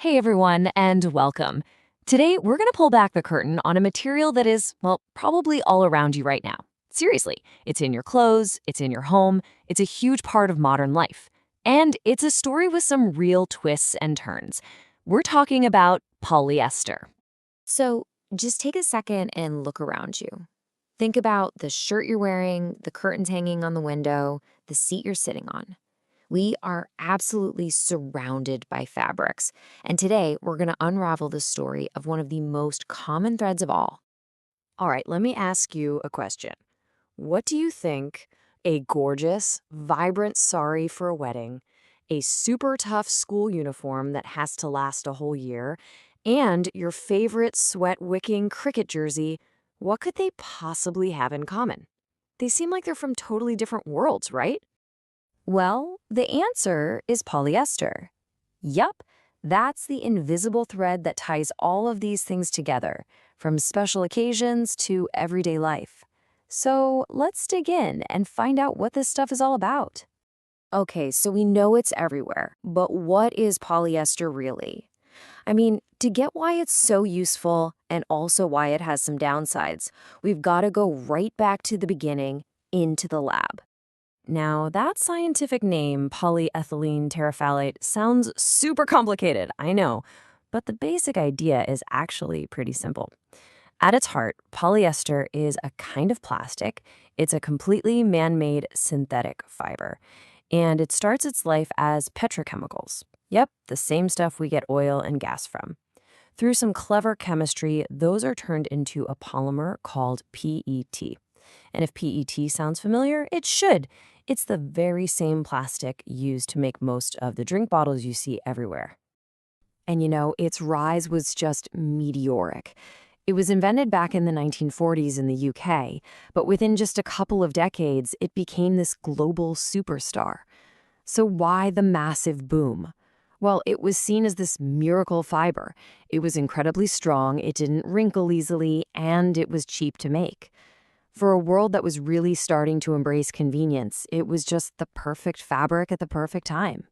Hey everyone, and welcome. Today, we're going to pull back the curtain on a material that is, well, probably all around you right now. Seriously, it's in your clothes, it's in your home, it's a huge part of modern life. And it's a story with some real twists and turns. We're talking about polyester. So just take a second and look around you. Think about the shirt you're wearing, the curtains hanging on the window, the seat you're sitting on. We are absolutely surrounded by fabrics. And today we're going to unravel the story of one of the most common threads of all. All right, let me ask you a question. What do you think a gorgeous, vibrant sari for a wedding, a super tough school uniform that has to last a whole year, and your favorite sweat-wicking cricket jersey, what could they possibly have in common? They seem like they're from totally different worlds, right? Well, the answer is polyester. Yup, that's the invisible thread that ties all of these things together, from special occasions to everyday life. So let's dig in and find out what this stuff is all about. Okay, so we know it's everywhere, but what is polyester really? I mean, to get why it's so useful and also why it has some downsides, we've got to go right back to the beginning, into the lab. Now, that scientific name, polyethylene terephthalate, sounds super complicated, I know, but the basic idea is actually pretty simple. At its heart, polyester is a kind of plastic. It's a completely man-made synthetic fiber, and it starts its life as petrochemicals. Yep, the same stuff we get oil and gas from. Through some clever chemistry, those are turned into a polymer called PET. And if PET sounds familiar, it should. It's the very same plastic used to make most of the drink bottles you see everywhere. And its rise was just meteoric. It was invented back in the 1940s in the UK, but within just a couple of decades, it became this global superstar. So why the massive boom? Well, it was seen as this miracle fiber. It was incredibly strong, it didn't wrinkle easily, and it was cheap to make. For a world that was really starting to embrace convenience, it was just the perfect fabric at the perfect time.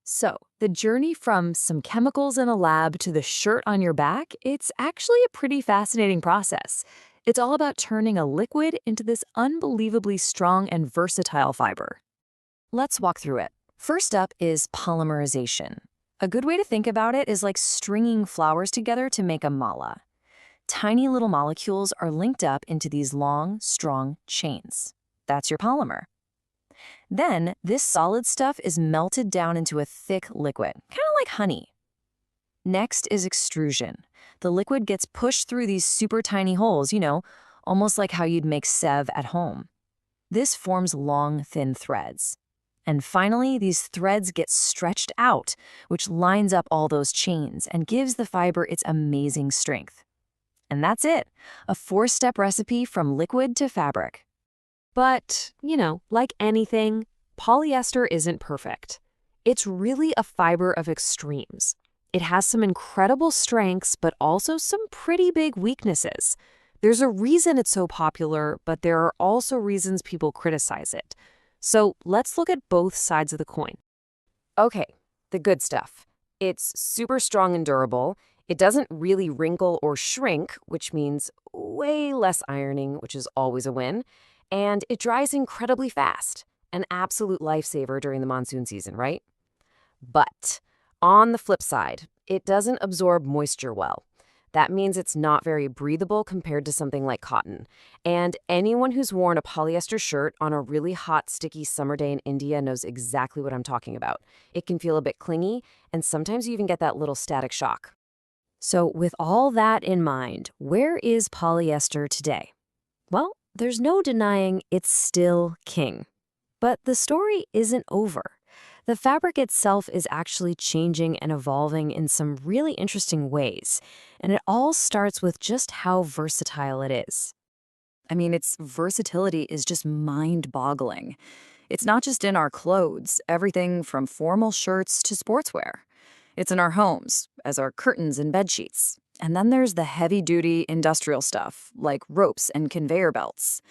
So, the journey from some chemicals in a lab to the shirt on your back, it's actually a pretty fascinating process. It's all about turning a liquid into this unbelievably strong and versatile fiber. Let's walk through it. First up is polymerization. A good way to think about it is like stringing flowers together to make a mala. Tiny little molecules are linked up into these long, strong chains. That's your polymer. Then, this solid stuff is melted down into a thick liquid, kind of like honey. Next is extrusion. The liquid gets pushed through these super tiny holes, almost like how you'd make sev at home. This forms long, thin threads. And finally, these threads get stretched out, which lines up all those chains and gives the fiber its amazing strength. And that's it, a 4-step recipe from liquid to fabric. But, like anything, polyester isn't perfect. It's really a fiber of extremes. It has some incredible strengths, but also some pretty big weaknesses. There's a reason it's so popular, but there are also reasons people criticize it. So let's look at both sides of the coin. Okay, the good stuff. It's super strong and durable. It doesn't really wrinkle or shrink, which means way less ironing, which is always a win. And it dries incredibly fast, an absolute lifesaver during the monsoon season, right? But on the flip side, it doesn't absorb moisture well. That means it's not very breathable compared to something like cotton. And anyone who's worn a polyester shirt on a really hot, sticky summer day in India knows exactly what I'm talking about. It can feel a bit clingy, and sometimes you even get that little static shock. So with all that in mind, where is polyester today? Well, there's no denying it's still king. But the story isn't over. The fabric itself is actually changing and evolving in some really interesting ways, and it all starts with just how versatile it is. I mean, its versatility is just mind-boggling. It's not just in our clothes, everything from formal shirts to sportswear. It's in our homes, as our curtains and bedsheets. And then there's the heavy-duty industrial stuff, like ropes and conveyor belts.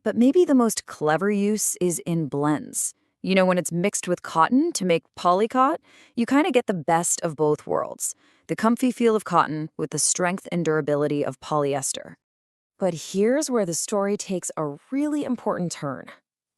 But maybe the most clever use is in blends. When it's mixed with cotton to make polycot, you kind of get the best of both worlds. The comfy feel of cotton with the strength and durability of polyester. But here's where the story takes a really important turn.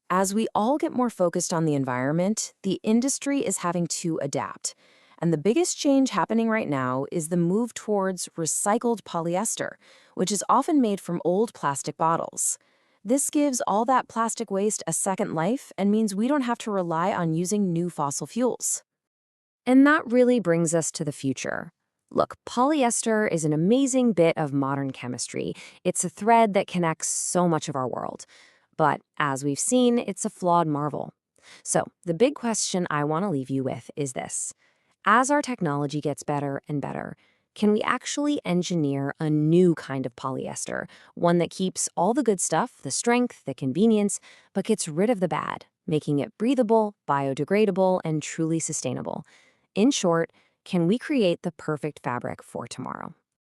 As we all get more focused on the environment, the industry is having to adapt. And the biggest change happening right now is the move towards recycled polyester, which is often made from old plastic bottles. This gives all that plastic waste a second life and means we don't have to rely on using new fossil fuels. And that really brings us to the future. Look, polyester is an amazing bit of modern chemistry. It's a thread that connects so much of our world. But as we've seen, it's a flawed marvel. So the big question I want to leave you with is this. As our technology gets better and better, can we actually engineer a new kind of polyester, one that keeps all the good stuff, the strength, the convenience, but gets rid of the bad, making it breathable, biodegradable, and truly sustainable? In short, can we create the perfect fabric for tomorrow?